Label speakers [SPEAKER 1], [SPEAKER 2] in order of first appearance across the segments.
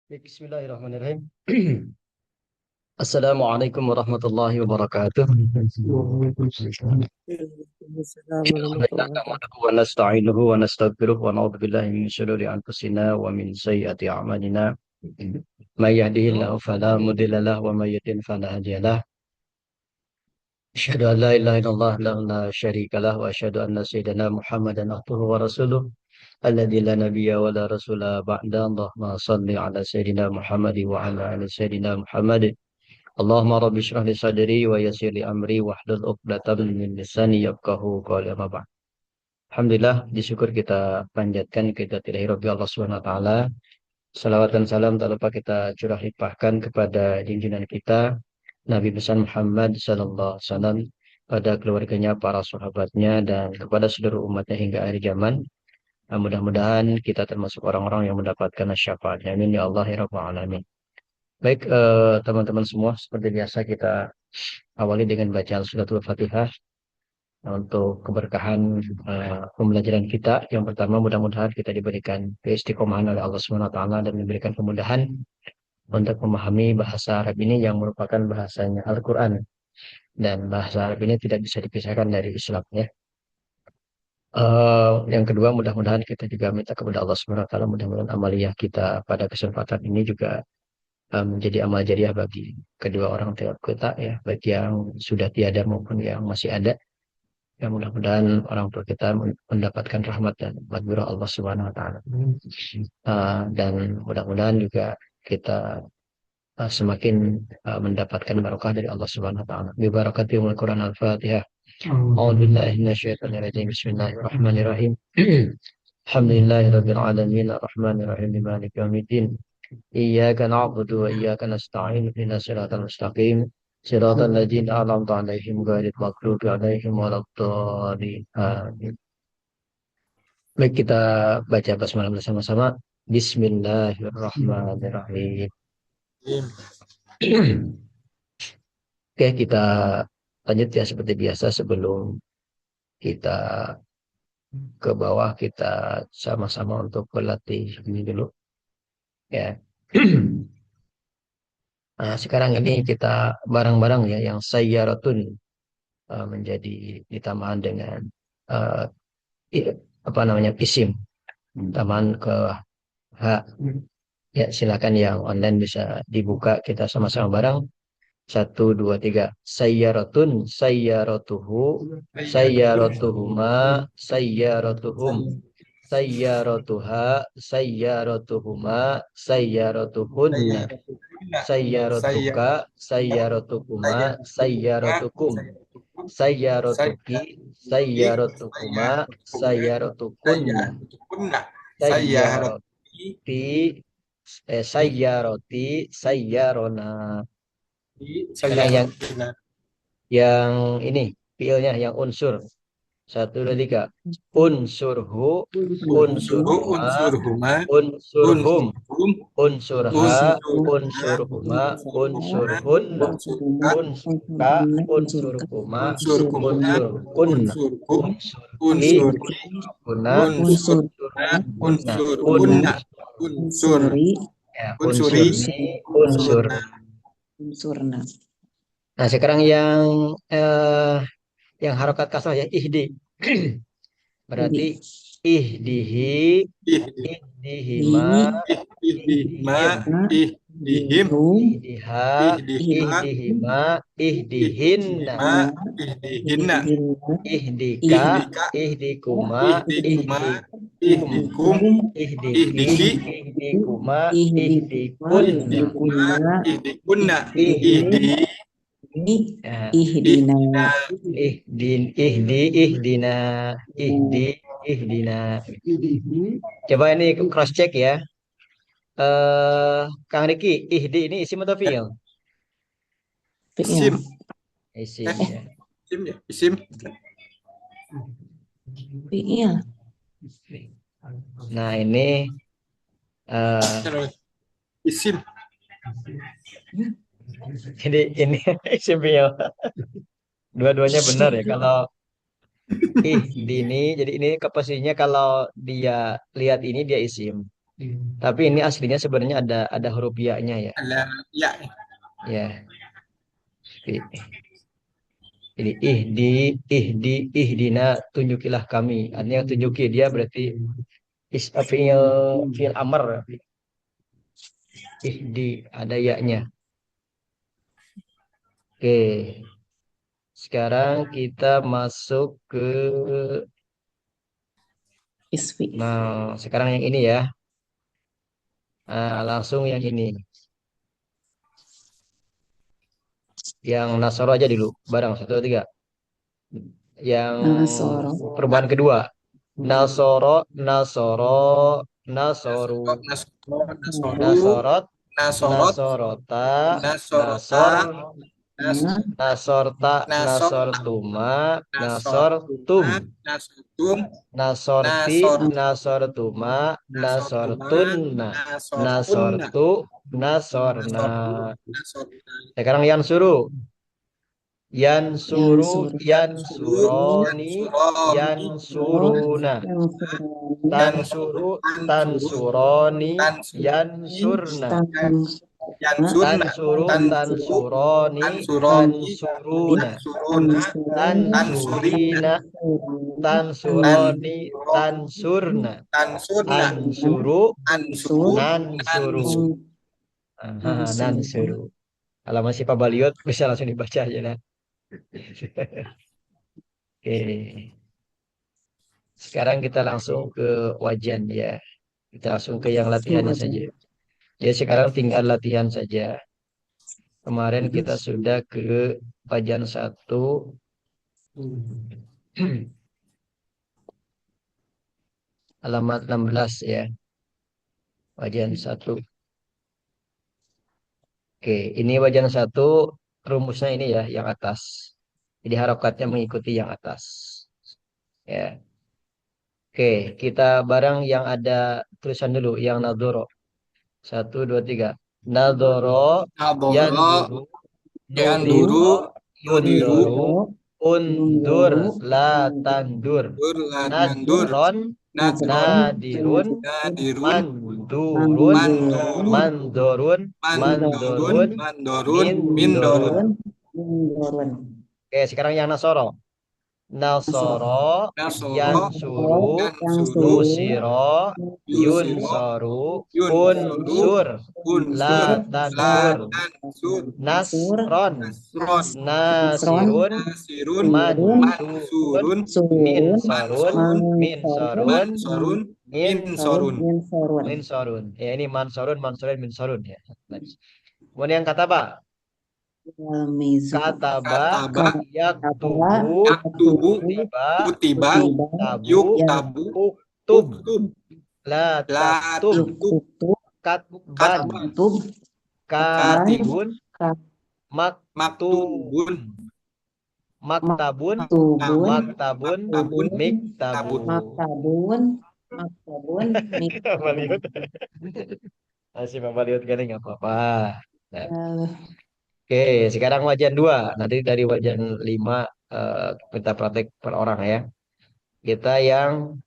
[SPEAKER 1] Bismillahirrahmanirrahim. Assalamualaikum warahmatullahi wabarakatuh.
[SPEAKER 2] Waalaikumsalam
[SPEAKER 1] Alhamdulillah
[SPEAKER 2] warahmatullahi wabarakatuh.
[SPEAKER 1] nahmaduhu wa nasta'inuhu wa nastaghfiruh wa na'udzu billahi min shururi anfusina wa min sayyiati a'malina. May yahdihillahu fala mudilla lahu wa may yudlil fala hadiya lahu. Asyhadu an la ilaha illallah lahu la syarika lahu wa asyhadu anna sayyidina Muhammadan abduhu wa rasuluh alladzi la nabiyya wa la rasula ba'da. Allahumma shalli ala sayyidina Muhammad wa ala ali sayyidina Muhammad. Allahumma rabbi shrah li sadri wa yassir li amri wahlul 'uqdatam min lisani yafqahu qawli amma ba'd. Alhamdulillah, disyukur kita panjatkan kita ilahi Rabbi Allah Subhanahu wa taala. Salawat dan salam tak lupa kita curah limpahkan kepada junjungan kita Nabi besar Muhammad sallallahu alaihi wasallam, pada keluarganya, para sahabatnya dan kepada seluruh umatnya hingga akhir zaman. Mudah-mudahan kita termasuk orang-orang yang mendapatkan syafaatnya. Amin ya Allah ya rabbal alamin. Baik, teman-teman semua, seperti biasa kita awali dengan bacaan suratul Fatihah untuk keberkahan pembelajaran kita. Yang pertama, mudah-mudahan kita diberikan keistiqomahan oleh Allah Subhanahu wa taala dan diberikan kemudahan untuk memahami bahasa Arab ini yang merupakan bahasanya Al-Qur'an, dan bahasa Arab ini tidak bisa dipisahkan dari Islam ya. Yang kedua, mudah-mudahan kita juga minta kepada Allah Subhanahu wa taala, mudah-mudahan amaliyah kita pada kesempatan ini juga menjadi amal jariah bagi kedua orang tua kita ya, baik yang sudah tiada maupun yang masih ada. Ya, mudah-mudahan orang tua kita mendapatkan rahmat dan maghfirah Allah Subhanahu wa taala. Dan mudah-mudahan juga kita semakin mendapatkan barokah dari Allah Subhanahu wa taala. Bi barakatil Quran Al-Fatihah. A'udzubillahi minasyaitonir rajim. Bismillahirrahmanirrahim. Alhamdulillahirabbil alamin arrahmanir rahim maliki yaumiddin. Iyyaka na'budu wa iyyaka nasta'in ihdinas siratal mustaqim siratal ladzina an'amta 'alaihim ghairil maghdubi 'alaihim waladdallin. Amin. Baik, kita baca basmalah bersama-sama. Bismillahirrahmanirrahim. Oke, kita lanjut ya seperti biasa. Sebelum kita ke bawah, kita sama-sama untuk berlatih ini dulu ya. Nah, sekarang ini kita bareng-bareng ya yang sayyaratun menjadi ditambahan dengan uh, apa namanya isim, tambahan ke H. Ya, silakan yang online bisa dibuka, kita sama-sama bareng. Satu, dua, tiga. Sayyaratun, sayyaratuhu, sayyaratuhuma, sayyaratuhum, sayyaratuha, sayyaratuhuma, sayyaratuhunna, sayyaratuka, sayyaраtukuma, sayyaratukum, sayyaratuki, sayyaраtukuma, sayyaratukunna, sayyarati, sayyarati, sayyarona. Sekarang yang ini fiilnya yang unsur. Satu, dua, tiga. Unsurhu, unsurhuma, unsurhum, unsurha, unsurhuma, unsurhunna, unsurka, unsurhuma, unsurkunna, unsurki, unsurkunna, unsurkunna,
[SPEAKER 2] Unsuri,
[SPEAKER 1] ya, unsurni, unsur.
[SPEAKER 2] unsurna.
[SPEAKER 1] Nah, sekarang yang harokat kasrah ya, ihdi. Berarti ihdihi, ihdihima, ihdihim, ihdiha, ihdihima, ihdihinna, ihdika, ihdikuma, ihdikum, ihdiki, ihdikuma, ihdikunna, ihdi,
[SPEAKER 2] Ihdina,
[SPEAKER 1] ihdina, ihdina. Coba ini cross check ya. Kang Riki, ihdi ini isim atau fiil?
[SPEAKER 2] fi'il.
[SPEAKER 1] Isim ya.
[SPEAKER 2] Fi'il.
[SPEAKER 1] Nah, ini
[SPEAKER 3] isim.
[SPEAKER 1] ini isim fiil. Dua-duanya benar ya. Kalau ihdini, jadi ini keposisinya kalau dia lihat ini dia isim. Tapi ini aslinya sebenarnya ada huruf ya-nya ya.
[SPEAKER 3] Ada ya.
[SPEAKER 1] Ya. Ini ihdina, tunjukilah kami. Artinya tunjuki, dia berarti fi'il amr. Ihdi, ada ya-nya. Oke. Sekarang kita masuk ke
[SPEAKER 2] Isfi.
[SPEAKER 1] sekarang yang ini ya. Langsung yang ini. Yang Nasoro aja dulu. Barang 1, 2, 3. Yang
[SPEAKER 2] Nasoro.
[SPEAKER 1] perubahan kedua. Nasoro, Nasoru,
[SPEAKER 3] Nasorot,
[SPEAKER 1] Nasorot,
[SPEAKER 3] nasorot,
[SPEAKER 1] Nasorota,
[SPEAKER 3] nasorota,
[SPEAKER 1] Nasor,
[SPEAKER 2] Nah,
[SPEAKER 1] Nasorta,
[SPEAKER 3] nasor,
[SPEAKER 1] Nasortuma, Nasortum,
[SPEAKER 3] nasortuma, nasortum,
[SPEAKER 1] Nasorti,
[SPEAKER 3] nasor,
[SPEAKER 1] Nasortuma,
[SPEAKER 3] nasortuma,
[SPEAKER 1] Nasortunna,
[SPEAKER 3] nasortunna,
[SPEAKER 1] Nasortu, Nasorna.
[SPEAKER 3] nasorna,
[SPEAKER 1] Sekarang yang suruh. Yansuru,
[SPEAKER 2] Yansuru,
[SPEAKER 1] Yansuroni,
[SPEAKER 3] yansuroni,
[SPEAKER 1] Yansuruna.
[SPEAKER 2] Yansurani,
[SPEAKER 1] Tansuru, Tansuroni, Yansurna.
[SPEAKER 3] yansurna,
[SPEAKER 1] Tansuru,
[SPEAKER 3] tansuru,
[SPEAKER 1] Tansuroni,
[SPEAKER 3] tansuroni,
[SPEAKER 1] Tansuruna.
[SPEAKER 3] tansuruna,
[SPEAKER 1] Tansurina, Tansuroni, Tansurna.
[SPEAKER 3] tansurna,
[SPEAKER 1] Ansuru,
[SPEAKER 3] ansuru,
[SPEAKER 1] Nansuru.
[SPEAKER 3] nansuru.
[SPEAKER 1] Nansuru. Kalau masih Pak Baliot bisa langsung dibaca aja lah. Oke. Sekarang kita langsung ke wajan ya. Kita langsung ke yang latihannya saja. Ya sekarang tinggal latihan saja. Kemarin kita sudah ke wajan 1. Halaman 16 ya. Wajan 1. Oke, ini wajan 1 rumusnya ini ya, yang atas. Jadi harokatnya mengikuti yang atas. Ya. Oke, kita bareng yang ada tulisan dulu, yang nadoro. 1, 2, 3. Nadoro,
[SPEAKER 3] Nadoro,
[SPEAKER 1] yanduru,
[SPEAKER 3] yanduru,
[SPEAKER 1] nudiro,
[SPEAKER 3] nudiru,
[SPEAKER 1] yundoru, undur, la tandur.
[SPEAKER 3] nandur,
[SPEAKER 1] Nadron,
[SPEAKER 3] nadron,
[SPEAKER 1] nadirun,
[SPEAKER 3] nadirun,
[SPEAKER 1] mandurun,
[SPEAKER 3] mandurun,
[SPEAKER 1] mandorun,
[SPEAKER 3] mandorun,
[SPEAKER 1] mandorun,
[SPEAKER 3] mandorun,
[SPEAKER 1] mindorun.
[SPEAKER 3] mindorun,
[SPEAKER 2] Mindorun.
[SPEAKER 1] Oke, sekarang yang nasoro. Nasoro,
[SPEAKER 3] nasoro,
[SPEAKER 1] yansuru,
[SPEAKER 3] yansuru,
[SPEAKER 1] nusiro,
[SPEAKER 3] yusiro,
[SPEAKER 1] yunsoru,
[SPEAKER 3] yunsoru,
[SPEAKER 1] unsur, la
[SPEAKER 3] unsur, la
[SPEAKER 1] tansur,
[SPEAKER 3] tansur,
[SPEAKER 1] nasron,
[SPEAKER 3] nasron,
[SPEAKER 1] nasirun,
[SPEAKER 3] nasirun,
[SPEAKER 1] mansurun,
[SPEAKER 3] mansurun,
[SPEAKER 1] minsorun,
[SPEAKER 3] mansurun,
[SPEAKER 1] minsorun,
[SPEAKER 3] mansorun,
[SPEAKER 1] min
[SPEAKER 3] minsorun.
[SPEAKER 2] Minsorun.
[SPEAKER 1] minsorun. Ya ini mansorun, mansorun, minsorun ya. Kemudian kata apa?
[SPEAKER 2] Mizu.
[SPEAKER 1] Kataba,
[SPEAKER 3] Kataba,
[SPEAKER 1] yaktubu,
[SPEAKER 3] yaktubu,
[SPEAKER 1] kutiba,
[SPEAKER 3] kutiba,
[SPEAKER 1] yuktabu,
[SPEAKER 3] yuktabu,
[SPEAKER 1] uktub, la
[SPEAKER 3] la
[SPEAKER 1] taktub,
[SPEAKER 3] taktub,
[SPEAKER 1] katban,
[SPEAKER 3] katban,
[SPEAKER 1] katibun, maktubun,
[SPEAKER 3] maktubun,
[SPEAKER 1] maktabun,
[SPEAKER 2] Tubun.
[SPEAKER 1] maktabun,
[SPEAKER 3] tabun,
[SPEAKER 1] miktabun.
[SPEAKER 2] Maktabun. Maktabun.
[SPEAKER 1] Baliut. Masih Pak Baliut kan nggak apa-apa. Nah, oke, sekarang wajan 2. Nanti dari wajan 5 kita praktek per orang ya. Kita yang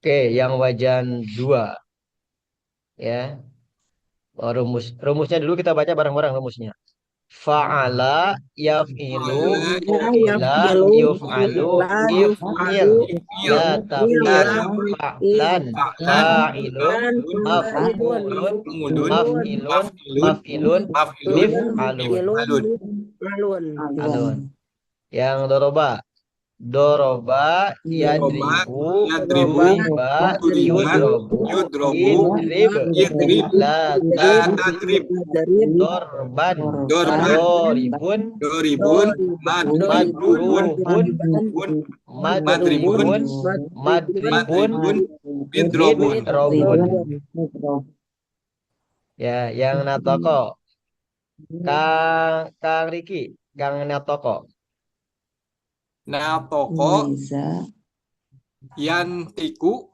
[SPEAKER 1] yang wajan 2 ya. Rumusnya dulu kita baca bareng-bareng rumusnya. Fa'ala yaf'ilu fu'ila yuf'alu if'il la taf'il fa'lan fa'ilun maf'ulun
[SPEAKER 3] mudun,
[SPEAKER 1] maf'ilun
[SPEAKER 3] maf'ilun,
[SPEAKER 1] maf'ilun
[SPEAKER 3] maf'ilun,
[SPEAKER 1] mif'alun
[SPEAKER 3] alun,
[SPEAKER 1] alun. Yang doroba doroba
[SPEAKER 3] doroba,
[SPEAKER 1] yadribu
[SPEAKER 3] yadribu,
[SPEAKER 1] duriba
[SPEAKER 3] duriba,
[SPEAKER 1] yudrobu
[SPEAKER 3] yudrobu,
[SPEAKER 1] idrib
[SPEAKER 3] idrib,
[SPEAKER 1] la
[SPEAKER 3] la
[SPEAKER 1] tadrib
[SPEAKER 3] tadrib,
[SPEAKER 1] dorban
[SPEAKER 3] dorban,
[SPEAKER 1] doribun
[SPEAKER 3] doribun, madribun,
[SPEAKER 1] madrubun madribun madribun
[SPEAKER 3] madribun, midrobun,
[SPEAKER 1] midrobun. Ya, yang natoko Kang Riki, Kang Natoko.
[SPEAKER 3] natoko,
[SPEAKER 2] Miza.
[SPEAKER 3] yantiku,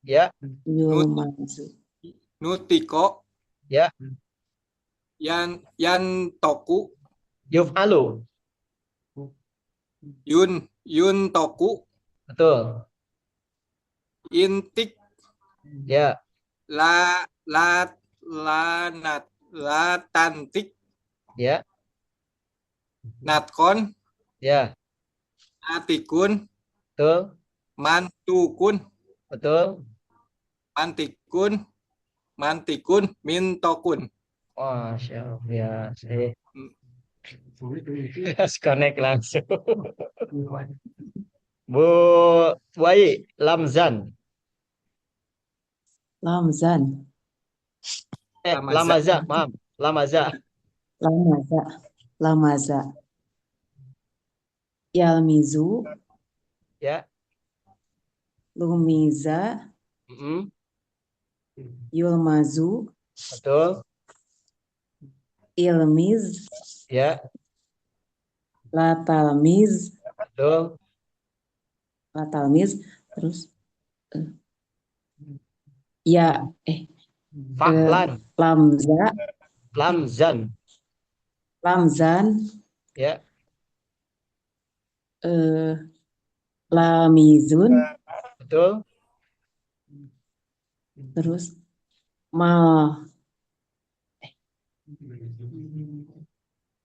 [SPEAKER 1] Ya,
[SPEAKER 2] Yumazu.
[SPEAKER 3] nutiko,
[SPEAKER 1] ya,
[SPEAKER 3] yantoku,
[SPEAKER 1] yuf'alu.
[SPEAKER 3] yuntoku,
[SPEAKER 1] Betul.
[SPEAKER 3] intik,
[SPEAKER 1] Ya,
[SPEAKER 3] La la lanat la tantik
[SPEAKER 1] ya,
[SPEAKER 3] natkon
[SPEAKER 1] ya.
[SPEAKER 3] natikun
[SPEAKER 1] Betul,
[SPEAKER 3] mantukun
[SPEAKER 1] betul.
[SPEAKER 3] mantikun mantikun mintokun.
[SPEAKER 1] Masya Allah, ya. Saya
[SPEAKER 3] Hmm.
[SPEAKER 1] connect langsung. Bu Wai, Lamzan.
[SPEAKER 2] Lamzan.
[SPEAKER 3] Ramazan.
[SPEAKER 1] Lamaza, maaf. Lamaza.
[SPEAKER 2] Lamaza. Lamaza. Yalmizu.
[SPEAKER 1] Ya.
[SPEAKER 2] Lumiza.
[SPEAKER 1] Mm-mm.
[SPEAKER 2] Yulmazu.
[SPEAKER 1] Betul.
[SPEAKER 2] Ilmiz.
[SPEAKER 1] Ya,
[SPEAKER 2] Latalmiz.
[SPEAKER 1] betul.
[SPEAKER 2] Latalmiz. Terus eh, ya eh,
[SPEAKER 1] Fa'lan.
[SPEAKER 2] lamza.
[SPEAKER 1] Lamzan.
[SPEAKER 2] Lamzan.
[SPEAKER 1] Ya,
[SPEAKER 2] eh, Lamizun.
[SPEAKER 1] betul.
[SPEAKER 2] Terus mal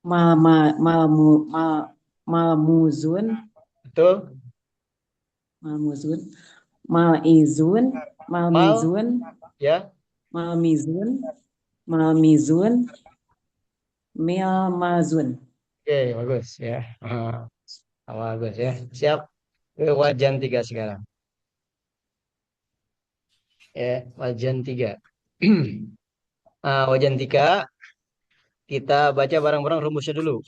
[SPEAKER 2] mal mal malmu mal malmuzun.
[SPEAKER 1] Betul.
[SPEAKER 2] Malmuzun. Malizun.
[SPEAKER 1] Mal.
[SPEAKER 2] Malmizun.
[SPEAKER 1] Ya.
[SPEAKER 2] Malmizun. Malmizun. Milmazun.
[SPEAKER 1] Oke, bagus ya. Ah, bagus ya. Siap. Ke wajan 3 sekarang. Ya, wajan 3. Wajan 3, kita baca bareng-bareng rumusnya dulu.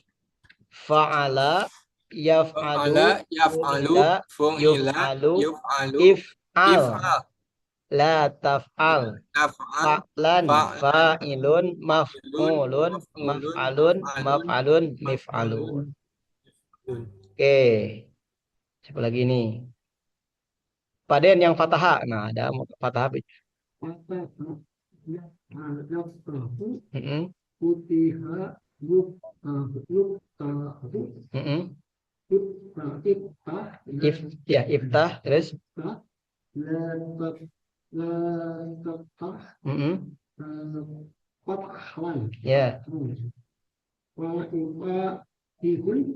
[SPEAKER 1] Fa'ala,
[SPEAKER 3] Ala
[SPEAKER 1] yaf'alu,
[SPEAKER 3] yaf'alu
[SPEAKER 1] fu'ila,
[SPEAKER 3] fu'ila
[SPEAKER 1] yuf'alu,
[SPEAKER 3] yuf'alu
[SPEAKER 1] if'al,
[SPEAKER 3] if'al
[SPEAKER 1] la taf'al,
[SPEAKER 3] taf'al
[SPEAKER 1] fa'lan,
[SPEAKER 3] fa'lan
[SPEAKER 1] fa'ilun,
[SPEAKER 3] fa'ilun
[SPEAKER 1] maf'ulun,
[SPEAKER 3] maf'ulun
[SPEAKER 1] maf'alun,
[SPEAKER 3] maf'alun
[SPEAKER 1] maf'alun,
[SPEAKER 3] maf'ulun
[SPEAKER 1] mif'alun. Oke, siapa lagi nih? Paden yang fathah. Nah, ada fathah. Mm-mm. Mm-mm. If, ya, iftah, terus. Mm-mm. Ya,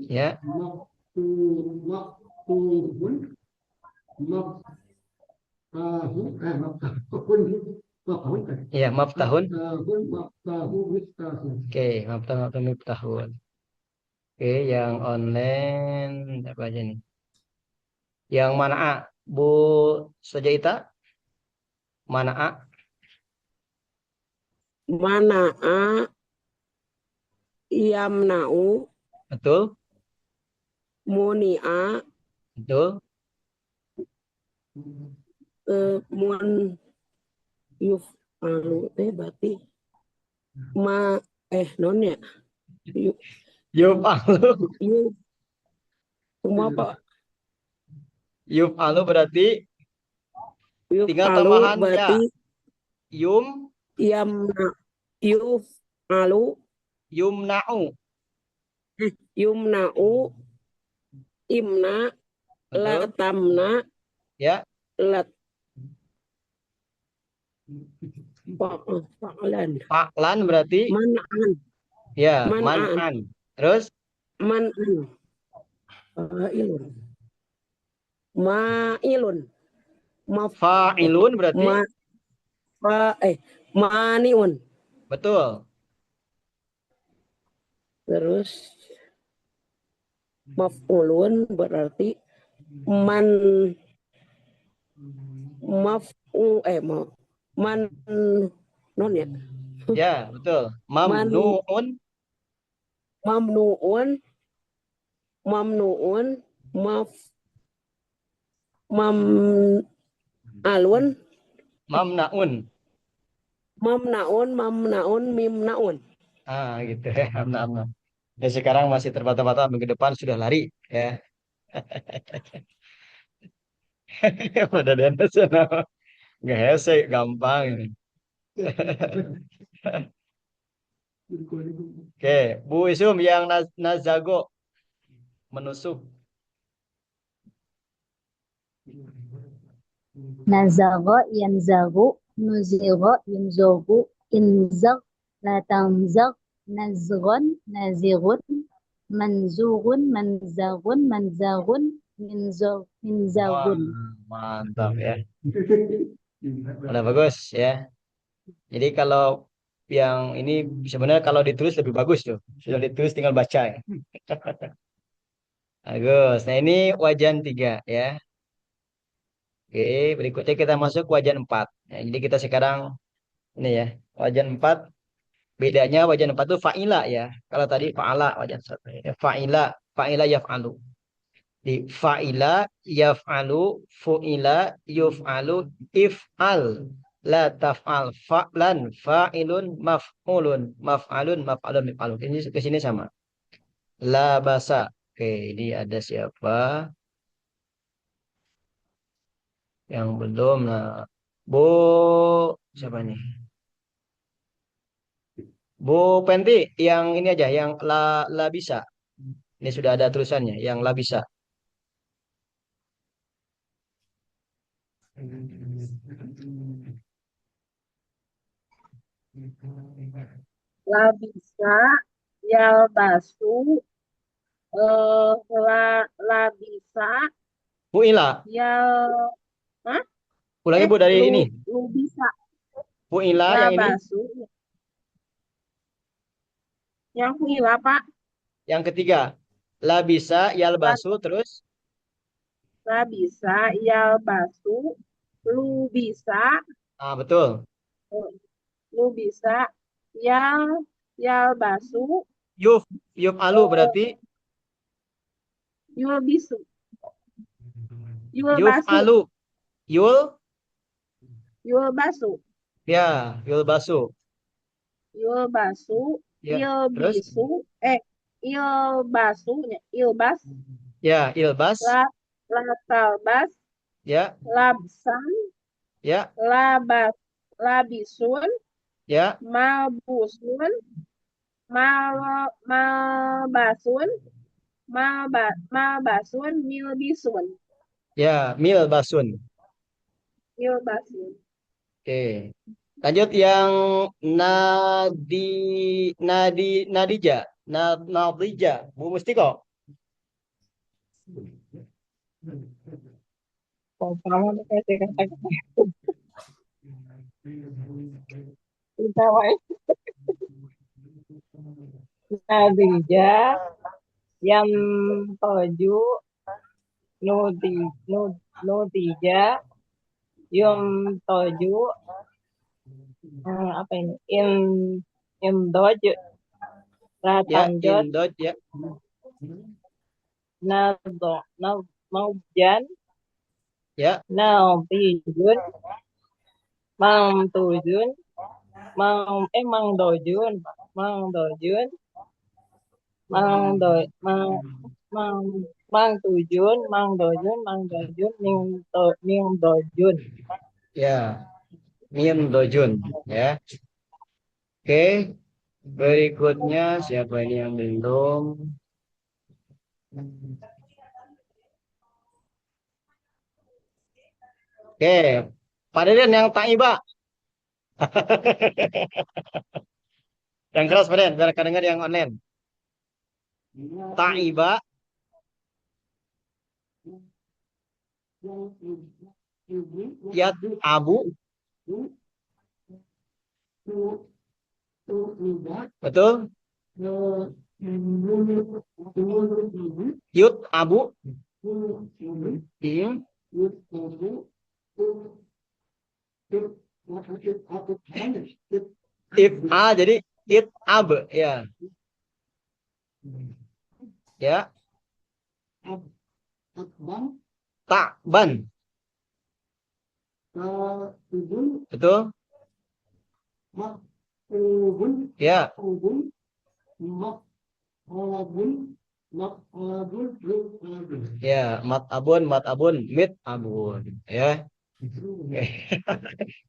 [SPEAKER 1] ya, ya, maftahun. Oke, maftahun, maftahun. Oke, yang online apa aja nih? Yang mana A? Bu Sujaita? Mana A?
[SPEAKER 4] Mana'a yamna'u
[SPEAKER 1] Betul,
[SPEAKER 4] muni'a
[SPEAKER 1] betul.
[SPEAKER 4] mun yuf'alu teh berarti ma non ya yuk
[SPEAKER 1] Yuf'alu.
[SPEAKER 4] yuk semua apa
[SPEAKER 1] Yuf'alu berarti tinggal
[SPEAKER 4] yuf'alu
[SPEAKER 1] tambahan ya.
[SPEAKER 4] berarti
[SPEAKER 1] Yum,
[SPEAKER 4] yamna yuf'alu
[SPEAKER 1] yumna'u.
[SPEAKER 4] yumna'u imna
[SPEAKER 1] Betul.
[SPEAKER 4] latamna
[SPEAKER 1] Ya,
[SPEAKER 4] lat fa'lan
[SPEAKER 1] fa'lan berarti
[SPEAKER 4] man'an
[SPEAKER 1] ya,
[SPEAKER 4] man'an
[SPEAKER 1] man'an. Terus
[SPEAKER 4] man'an ilun ma'ilun maf
[SPEAKER 1] fa'ilun berarti
[SPEAKER 4] ma fa maniun
[SPEAKER 1] betul.
[SPEAKER 4] terus maf'ulun berarti man maf'u ma man non ya
[SPEAKER 1] Ya, betul.
[SPEAKER 4] man
[SPEAKER 1] Mamnu'un.
[SPEAKER 4] mamnuun mamnuun maf mam alun
[SPEAKER 1] Mamna'un.
[SPEAKER 4] mamnaun mimnaun
[SPEAKER 1] Gitu ya. Mamna'un. Ya, sekarang masih terbata-bata, minggu depan sudah lari ya. Pada dan sana. Nggak hese, gampang ini. Oke, Bu Isum yang nazago menusuk.
[SPEAKER 5] Nazagha yanzaghu, nuzigha yunzaghu, inzagh la tanzagh, nazghan nazighun, manzughun manzaghun, manzaghun
[SPEAKER 1] Wah,
[SPEAKER 5] minzaghun.
[SPEAKER 1] mantap ya. Udah bagus ya. Jadi kalau yang ini sebenarnya kalau ditulis lebih bagus tuh. Sudah ditulis tinggal baca ya. Bagus. Nah ini wajan 3 ya. Oke, berikutnya kita masuk ke wajan 4. Ya, jadi kita sekarang ini ya. Wajan 4 bedanya wajan 4 itu fa'ila ya. Kalau tadi fa'ala wajan 1. Ya, fa'ila yaf'alu. Di fa'ila yaf'alu fu'ila yuf'alu if'al la taf'al fa'lan fa'ilun maf'ulun maf'alun maf'alun maf'alun. Ini ke sini sama. La basa. Oke, ini ada siapa yang belum? Nah, Bu siapa nih? Bu Penti yang ini aja yang la bisa. Ini sudah ada tulisannya yang la bisa.
[SPEAKER 6] Labisa, yalbasu, labisa,
[SPEAKER 1] Fu'ila.
[SPEAKER 6] yal, hah?
[SPEAKER 1] Ulangi Bu dari ini.
[SPEAKER 6] Lubisa,
[SPEAKER 1] Fu'ila yang ini.
[SPEAKER 6] labasu. Yang kuila, Pak.
[SPEAKER 1] Yang ketiga, la bisa yalbasu terus
[SPEAKER 6] Labisa, yalbasu, lubisa,
[SPEAKER 1] betul.
[SPEAKER 6] lubisa, yalbasu,
[SPEAKER 1] Yuf yuf alu berarti
[SPEAKER 6] yulbisu,
[SPEAKER 1] yuf
[SPEAKER 6] yulbasu,
[SPEAKER 1] alu yul
[SPEAKER 6] yulbasu,
[SPEAKER 1] ya yulbasu
[SPEAKER 6] yulbasu,
[SPEAKER 1] ya terus
[SPEAKER 6] ilbisu, ilbasu, ilbas,
[SPEAKER 1] ya ilbas
[SPEAKER 6] latalbas,
[SPEAKER 1] ya
[SPEAKER 6] labsan,
[SPEAKER 1] ya
[SPEAKER 6] labisun,
[SPEAKER 1] ya
[SPEAKER 6] malbusun, malbasun, malbasun, milbisun,
[SPEAKER 1] ya milbasun.
[SPEAKER 6] milbasun.
[SPEAKER 1] Oke. Lanjut yang nadi nadija nadija Bu Mustiko.
[SPEAKER 6] Pertama kasih kata-kata kita wae Nadija yang toju nudi nudija yang toju apa ini im doju
[SPEAKER 1] Ya
[SPEAKER 6] ratanjot
[SPEAKER 1] indot ya
[SPEAKER 6] nado naujan
[SPEAKER 1] ya
[SPEAKER 6] naubijun mang tujun mang dojun mang dojun mang do mang mang tujun mang dojun ming dojun
[SPEAKER 1] ya mim dojun ya. Oke, berikutnya siapa ini yang belum? Oke, Pak Deden yang taiba. Yang keras Pak Deden, biar kedengar yang online. Taiba, yat abu, betul? Yut abu, im, if a jadi it ab ya ya tak ban betul ya ya mat abun mit abun ya.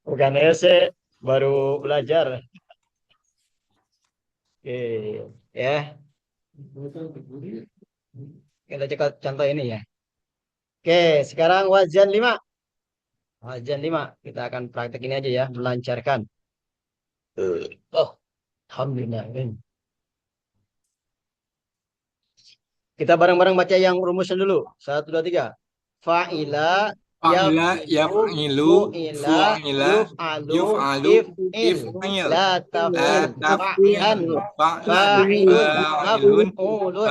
[SPEAKER 1] Bukan ese baru belajar. Oke ya kita cek contoh ini ya. Oke sekarang wajan 5 Wajan 5. Kita akan praktek ini aja ya, melancarkan. Oh, alhamdulillah. Kita bareng-bareng baca yang rumusnya dulu. 1, 2, 3. Fa'ila,
[SPEAKER 3] Fa'ila yaf'ilu
[SPEAKER 1] fu'ila,
[SPEAKER 3] fu'ila
[SPEAKER 1] yuf'alu,
[SPEAKER 3] yuf'alu
[SPEAKER 1] if'il,
[SPEAKER 3] if'il
[SPEAKER 1] la
[SPEAKER 3] la
[SPEAKER 1] taf'il,
[SPEAKER 3] taf'il
[SPEAKER 1] fa'lan,
[SPEAKER 3] fa'lan
[SPEAKER 1] fa'ilun,
[SPEAKER 3] fa'ilun
[SPEAKER 1] maf'ulun,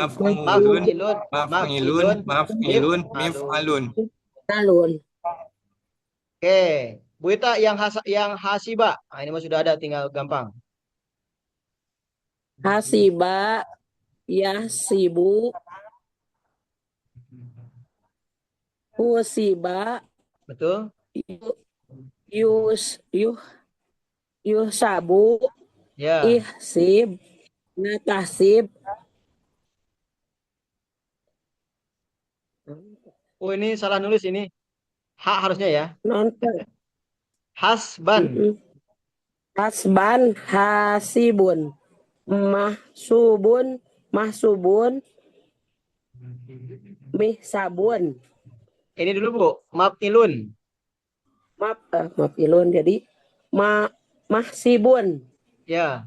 [SPEAKER 3] maf'ilun maf'ilun
[SPEAKER 1] mif'alun.
[SPEAKER 3] mif'alun.
[SPEAKER 4] Alun.
[SPEAKER 1] Oke, Bu Ita yang hasiba. Nah, ini mah sudah ada, tinggal gampang.
[SPEAKER 4] Hasiba. Yahsibu. Husiba.
[SPEAKER 1] Betul?
[SPEAKER 4] Yus. Yuhsabu.
[SPEAKER 1] Ya.
[SPEAKER 4] Ihsib. Natasib.
[SPEAKER 1] Oh, ini salah nulis ini. Hak harusnya ya.
[SPEAKER 4] Nonton.
[SPEAKER 1] Hasban.
[SPEAKER 4] Hasban. Hasibun. Mahsubun. Mihsabun.
[SPEAKER 1] Ini dulu Bu, maf'ilun.
[SPEAKER 4] Mafilun. Jadi mahsibun.
[SPEAKER 1] Ya.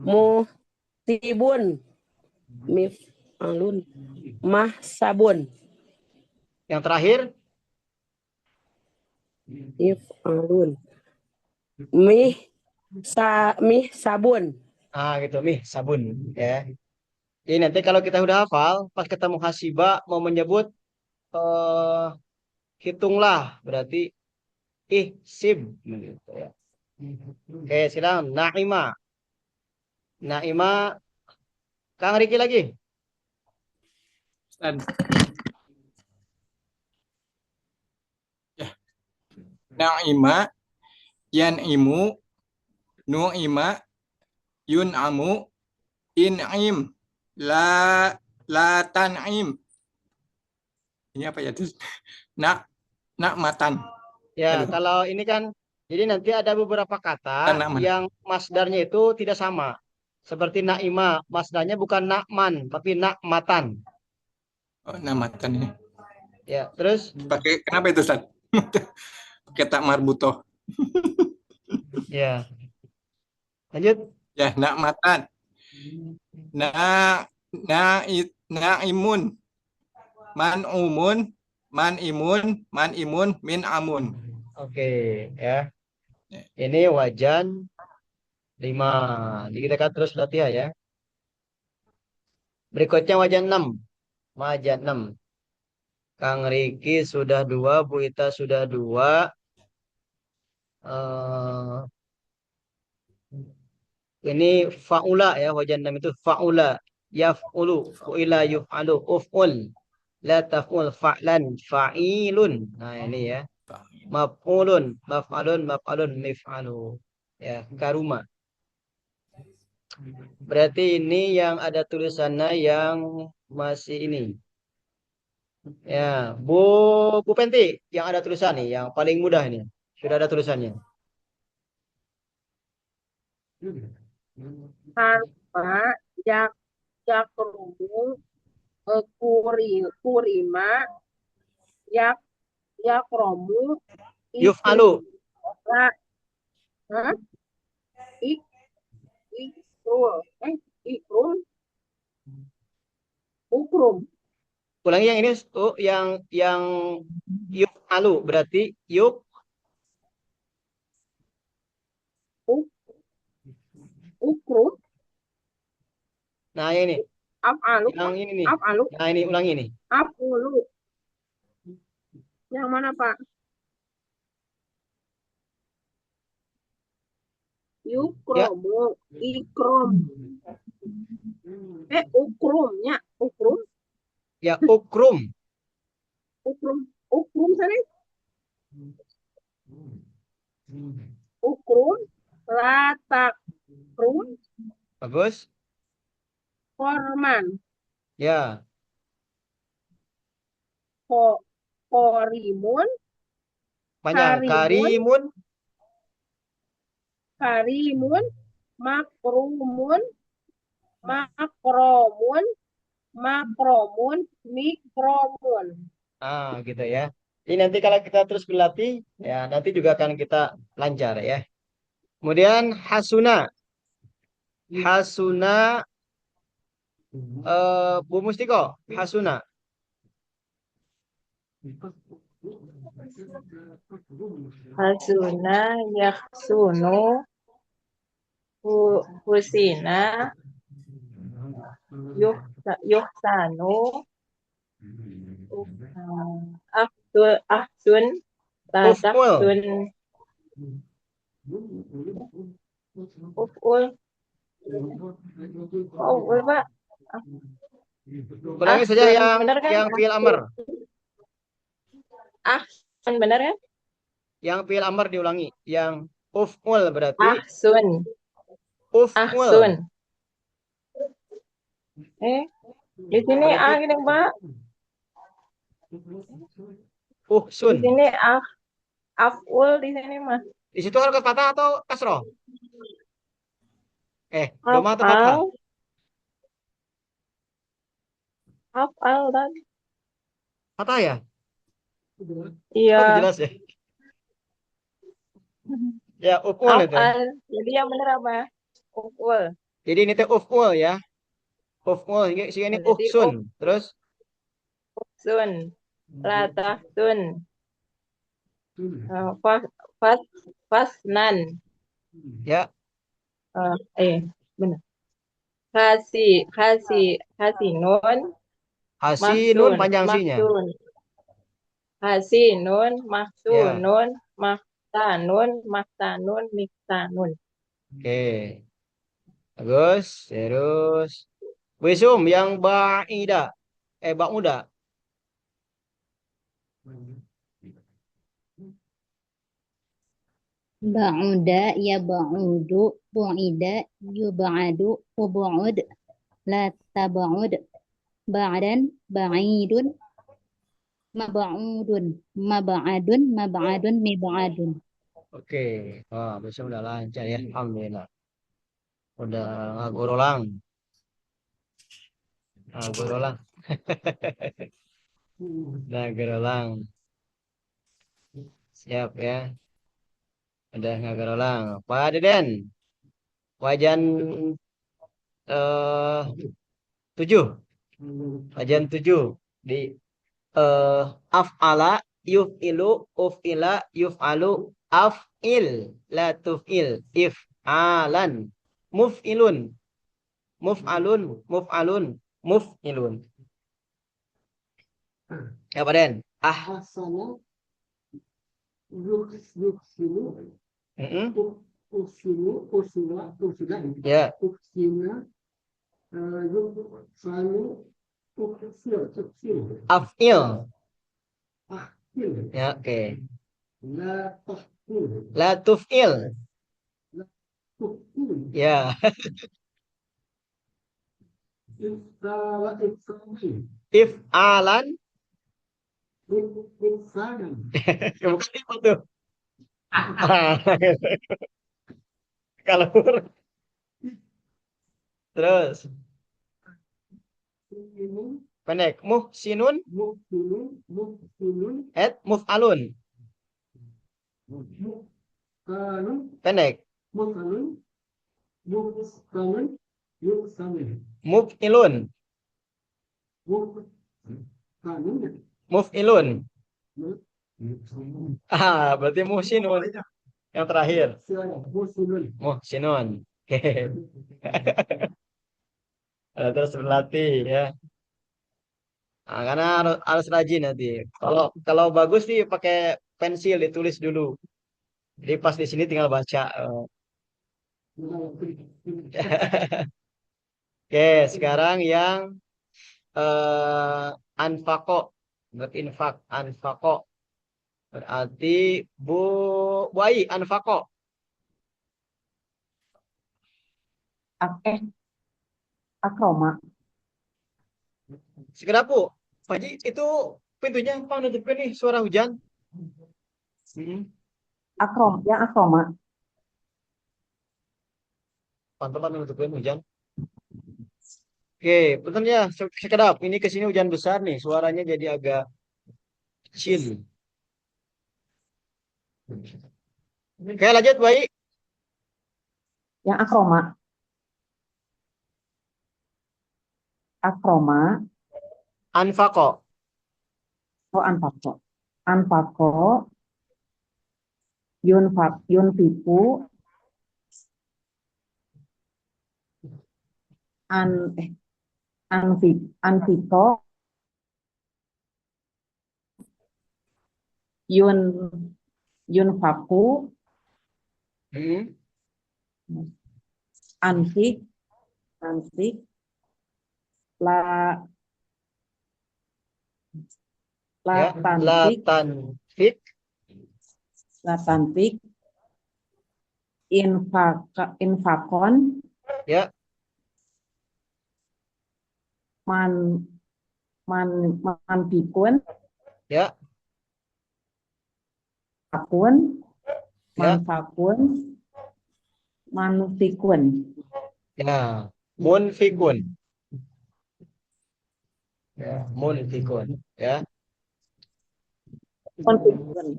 [SPEAKER 4] Muhtibun. Mif'alun. Mahsabun.
[SPEAKER 1] Yang terakhir,
[SPEAKER 4] Mif'alun. Mihsabun.
[SPEAKER 1] gitu sabun ya. Jadi nanti kalau kita udah hafal, pas ketemu hasiba mau menyebut hitunglah, berarti ihsib gitu ya. Oke, silakan Naima. Naima, Kang Riki lagi.
[SPEAKER 3] Ustaz. Ya. Na'ima yan'imu nu'ima yun'amu in'im la tan'im. Ini apa ya? Matan.
[SPEAKER 1] Ya,
[SPEAKER 3] Aduh.
[SPEAKER 1] kalau ini kan, jadi nanti ada beberapa kata
[SPEAKER 3] Na'man.
[SPEAKER 1] yang masdarnya itu tidak sama. Seperti Naima, masdarnya bukan Na'man, tapi Na'matan.
[SPEAKER 3] Oh, matan ini.
[SPEAKER 1] Ya, terus?
[SPEAKER 3] Pakai kenapa itu, Ustaz? Pakai tak marbutoh.
[SPEAKER 1] Ya. Lanjut.
[SPEAKER 3] Ya, matan. Na'imun. Man'imun, min amun.
[SPEAKER 1] Oke, ya. Ini wajan 5. Jadi kita akan terus latihan ya. Berikutnya wajan 6. Wajan 6. Kang Riki sudah 2, Bu Ita sudah 2. Ini faula ya, wajan 6 itu faula. Yaf'ulu, fu'ila yuf'alu, uf'ul. La taf'ul, fa'lan, fa'ilun. Nah, ini ya. Maf'ulun, maf'alun, mif'alu. Ya, karuma. Berarti ini yang ada tulisannya yang masih ini. Ya, Bu Penti, yang ada tulisan nih, yang paling mudah ini. Sudah ada tulisannya.
[SPEAKER 6] Harfa yakrumu kurima yakromu
[SPEAKER 1] Yuf'alu.
[SPEAKER 6] Hah? Ikrum ukrum
[SPEAKER 1] Ulangi yang ini, yang yuf'alu berarti
[SPEAKER 6] ukrum
[SPEAKER 1] Nah, ini.
[SPEAKER 6] afalu
[SPEAKER 1] Yang ini nih.
[SPEAKER 6] afalu
[SPEAKER 1] Nah, ini ulangi nih.
[SPEAKER 6] afulu yang mana Pak? Yukromu ikrom ukrumnya ukrum
[SPEAKER 1] Ya, ukrum.
[SPEAKER 6] ukrum sana ukrum latakrum
[SPEAKER 1] Bagus.
[SPEAKER 6] korman
[SPEAKER 1] Ya.
[SPEAKER 6] korimun
[SPEAKER 1] Panjang.
[SPEAKER 6] karimun makromun mikromun
[SPEAKER 1] Gitu ya. Ini nanti kalau kita terus berlatih, ya nanti juga akan kita lancar ya. Kemudian hasuna. Hasuna, Bu Mustiko, hasuna.
[SPEAKER 7] Hasuna yaksunu husina yuksanu ahsun tataksun uful Pak.
[SPEAKER 1] Ulangi saja yang
[SPEAKER 7] benar kan?
[SPEAKER 1] fi'il amr.
[SPEAKER 7] Ahsun benar kan?
[SPEAKER 1] Yang fi'il amr diulangi. Yang uf'ul berarti
[SPEAKER 7] Ahsun.
[SPEAKER 1] uf'ul.
[SPEAKER 7] Ahsun. Di sini
[SPEAKER 1] Berarti-
[SPEAKER 7] gini Pak.
[SPEAKER 1] Uhsun.
[SPEAKER 7] Di sini aful di sini mah.
[SPEAKER 1] Di situ harus fathah atau kasroh? Doma atau fathah?
[SPEAKER 7] Afal tadi.
[SPEAKER 1] Fathah ya?
[SPEAKER 7] Iya.
[SPEAKER 1] Oh, jelas ya. Ya, uf'ul itu.
[SPEAKER 7] Afal. Jadi yang benar apa? Uful.
[SPEAKER 1] Jadi ini teh uf'ul ya. Uf'ul. Sehingga ini
[SPEAKER 7] Jadi
[SPEAKER 1] uhsun. Terus
[SPEAKER 7] Sun. Latahsun. Fasnan.
[SPEAKER 1] ya,
[SPEAKER 7] Benar. Hasinun.
[SPEAKER 1] hasinun panjang sinya.
[SPEAKER 7] Hasinun,
[SPEAKER 1] Ya.
[SPEAKER 7] mahsunun, mahtanun, miktanun.
[SPEAKER 1] Oke. Bagus. Terus wisum yang ba'ida. Ba'uda.
[SPEAKER 5] Ba'uda yab'udu bu'ida yub'adu ubu'ud la tab'ud ba'dan ba'idun mab'udun mab'adun mib'adun.
[SPEAKER 1] Oke. Wah, bisa udah lancar ya. Alhamdulillah. Udah ngagur ulang. Ngagur ulang. Ngagur ulang. Siap ya. Udah ngagur ulang. Pak Deden. Wajan 7. Wajan 7 di af'ala yuf'ilu uf'ila yuf'alu af'il la tuf'il if'alan muf'ilun muf'alun muf'alun muf'ilun. Ya Pak Den.
[SPEAKER 8] Hasana yuksilu usila
[SPEAKER 1] Ya.
[SPEAKER 8] uksina yuksalu uksil
[SPEAKER 1] Af'il.
[SPEAKER 8] ahil
[SPEAKER 1] Ya, oke.
[SPEAKER 8] la tahil
[SPEAKER 1] La tuf'il.
[SPEAKER 8] tukil
[SPEAKER 1] Ya.
[SPEAKER 8] iftala iftali
[SPEAKER 1] If'alan.
[SPEAKER 8] ifsalan
[SPEAKER 1] Bukan itu tuh. Kalau terus
[SPEAKER 8] ini
[SPEAKER 1] pendek muhsinun
[SPEAKER 8] muhsinun
[SPEAKER 1] muf'alun
[SPEAKER 8] kanun
[SPEAKER 1] pendek
[SPEAKER 8] muhsinun yuksanun yuksanun
[SPEAKER 1] muf'ilun
[SPEAKER 8] kanun
[SPEAKER 1] muf'ilun. Berarti muhsinun yang terakhir.
[SPEAKER 8] muhsinun
[SPEAKER 1] Muhsinun. Oke. Terus berlatih ya. Karena harus rajin nanti. Kalau bagus sih pakai pensil ditulis dulu. Jadi pas di sini tinggal baca. Oke, sekarang yang anfaqo, berinfak, anfaqo. Berarti Bu Ai anfaqo.
[SPEAKER 2] Akroma.
[SPEAKER 1] Segera Bu. Pak Haji, itu pintunya Pak nutupin nih suara hujan.
[SPEAKER 2] Akroma.
[SPEAKER 1] Teman-teman nutupin hujan. Oke, bentar ya, sekedap. Ini kesini hujan besar nih, suaranya jadi agak kecil. Oke, lanjut, baik.
[SPEAKER 2] Yang akroma. Akroma.
[SPEAKER 1] Anfaqo.
[SPEAKER 2] Oh, anfaqo. Anfaqo. Yunfiku. Anfiko. Yunfaku. Anfik. La
[SPEAKER 1] Ya,
[SPEAKER 2] Latanfik.
[SPEAKER 1] latanfik.
[SPEAKER 2] Infakon.
[SPEAKER 1] Ya,
[SPEAKER 2] Manfikun.
[SPEAKER 1] ya,
[SPEAKER 2] Fakun.
[SPEAKER 1] ya,
[SPEAKER 2] Manfakun. Manfikun.
[SPEAKER 1] ya. Munfikun. Ya, munfikun. Ya.
[SPEAKER 2] Manfikun.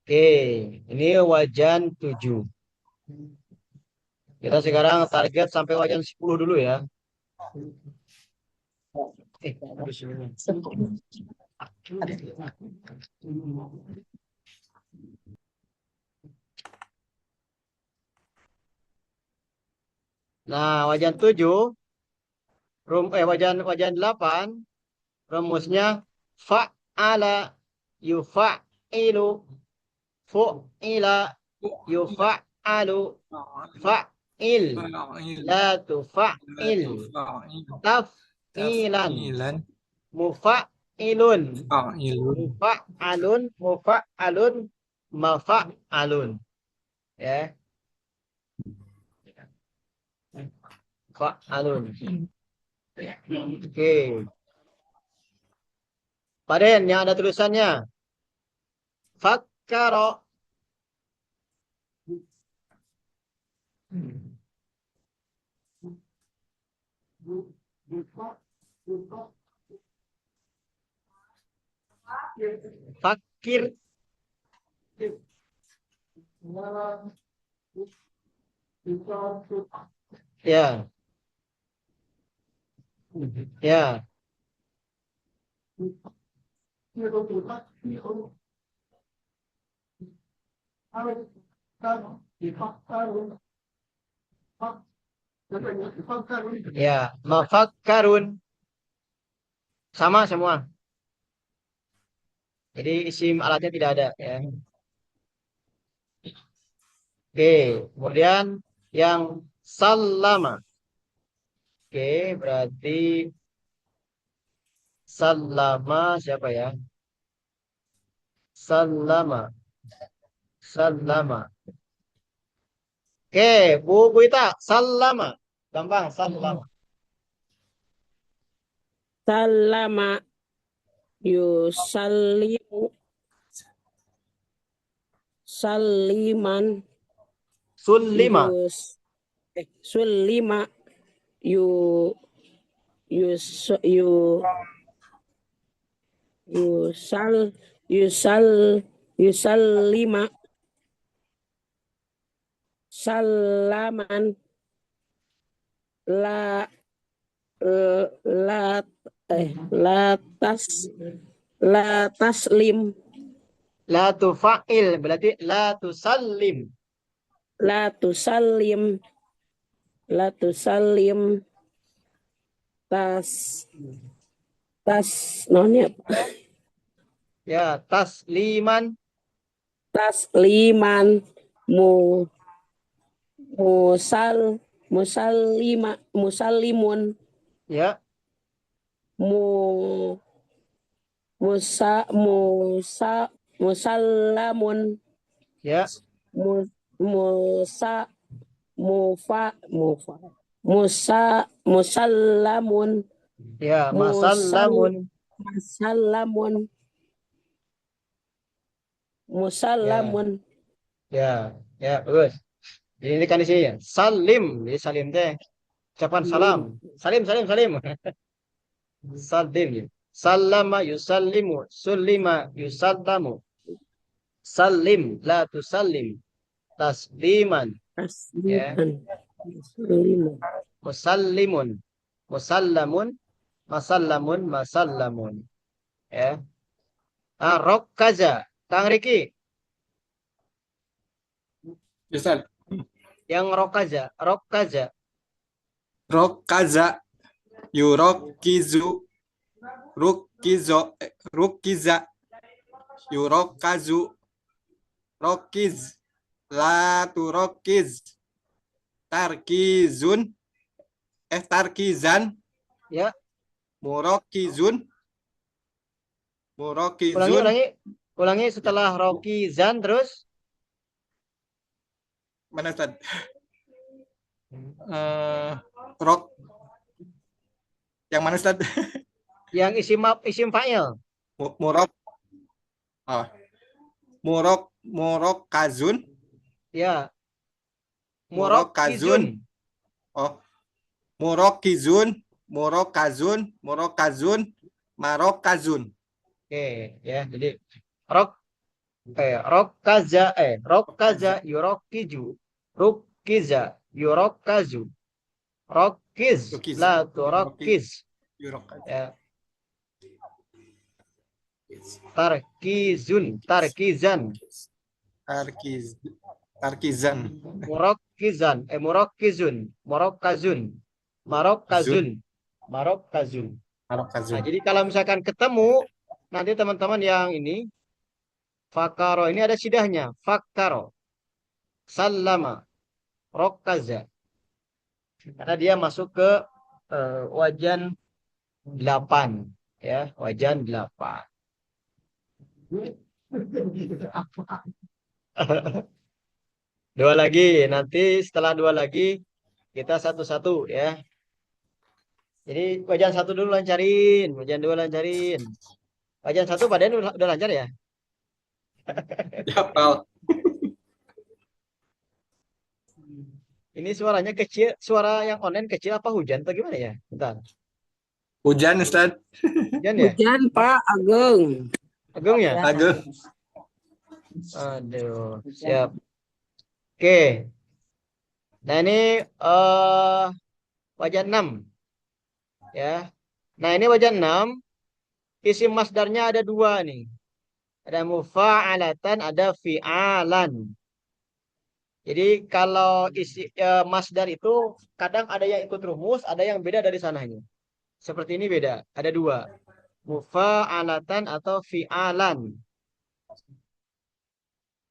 [SPEAKER 1] Oke, ini wajan 7. Kita sekarang target sampai wajan 10 dulu ya. Nah, wajan 7, wajan 8, rumusnya fa'ala yufa'ilu, fu'ila yufa'alu, fa'il, la tufa'il, taf'ilan, mufa'ilun, mufa'alun, mafa'alun. Ya. Fa'alun. Oke. Paden yang ada tulisannya. Fakkaro. Fakir. Ya. Ya. Ya, mafakkarun. Sama semua. Jadi isim alatnya tidak ada ya. Oke, kemudian yang sallama. Oke, berarti sallama siapa ya? Sallama. Oke, Bu Ita, sallama. Gampang, sallama.
[SPEAKER 4] Sallama yusallimu salliman
[SPEAKER 1] Sullima.
[SPEAKER 4] sullima yu yus yu yusallima salaman la la la taslim
[SPEAKER 1] La tufa'il, berarti la tusallim.
[SPEAKER 4] la tusallim tas nonya
[SPEAKER 1] Ya, tasliman.
[SPEAKER 4] tasliman musallimun
[SPEAKER 1] Ya,
[SPEAKER 4] musallamun
[SPEAKER 1] ya,
[SPEAKER 4] musa musallamun
[SPEAKER 1] ya, masallamun.
[SPEAKER 4] musallamun
[SPEAKER 1] Ya, ya, bagus. Jadi ini kan isinya salim, jadi salim teh ucapan salam. Salim. Salim. Sallama yusallimu, sullima yusallamu. Salim, la tusallim. Tasliman, ya.
[SPEAKER 4] Tasliman. Tasliman.
[SPEAKER 1] Musallimun, musallamun, masallamun, masallamun. Ya. Rokkaza. Kang Riki,
[SPEAKER 3] Ustaz.
[SPEAKER 1] yang rokaza, rokaza.
[SPEAKER 3] Rokaza. Yurokizu. Rukiza. Yurokazu. Rokiz. La turokiz. Tarkizun. Tarkizan.
[SPEAKER 1] Ya,
[SPEAKER 3] Murokizun.
[SPEAKER 1] ulangi,
[SPEAKER 3] Murokizun.
[SPEAKER 1] ulangi. Ulangi setelah rokizan terus.
[SPEAKER 3] Mana Ustaz? Rok. Yang mana Ustaz?
[SPEAKER 1] Yang isim fa'il.
[SPEAKER 3] Murok. Oh. Murokazun.
[SPEAKER 1] Ya.
[SPEAKER 3] Murokazun.
[SPEAKER 1] Murokizun.
[SPEAKER 3] Oh. Murokizun. Murokazun. Marokazun.
[SPEAKER 1] Oke, ya. Jadi rokaza yurokiju. Rukiza yurokazu. Rokiz
[SPEAKER 3] Rukiz.
[SPEAKER 1] la turokiz.
[SPEAKER 3] Yurokazun.
[SPEAKER 1] Ya. Tarkizan.
[SPEAKER 3] Tarkizan.
[SPEAKER 1] Murokizan, Murokazun. Marokazun. Nah, jadi kalau misalkan ketemu, nanti teman-teman yang ini, fakaro ini ada sidahnya. Fakaro. Sallama. Rokaza. Karena dia masuk ke wajan 8. Ya, wajan 8. Dua lagi. Nanti setelah dua lagi, kita satu-satu ya. Jadi wajan 1 dulu lancarin. Wajan 2 lancarin. Wajan 1 padahal udah lancar ya?
[SPEAKER 3] Hafal.
[SPEAKER 1] Ini suaranya kecil, suara yang online kecil apa hujan atau gimana ya? Bentar.
[SPEAKER 3] Hujan Ustaz.
[SPEAKER 1] Hujan ya?
[SPEAKER 4] Hujan Pak Ageng.
[SPEAKER 1] Agung ya?
[SPEAKER 3] Aduh.
[SPEAKER 1] Aduh, siap. Oke. Nah, ini wajan 6. Ya. Nah, ini wajan 6. Isim masdarnya ada 2 nih. Ada mufa'alatan, ada fi'alan. Jadi kalau masdar itu kadang ada yang ikut rumus, ada yang beda dari sananya. Seperti ini beda, ada 2. Mufa'alatan atau fi'alan.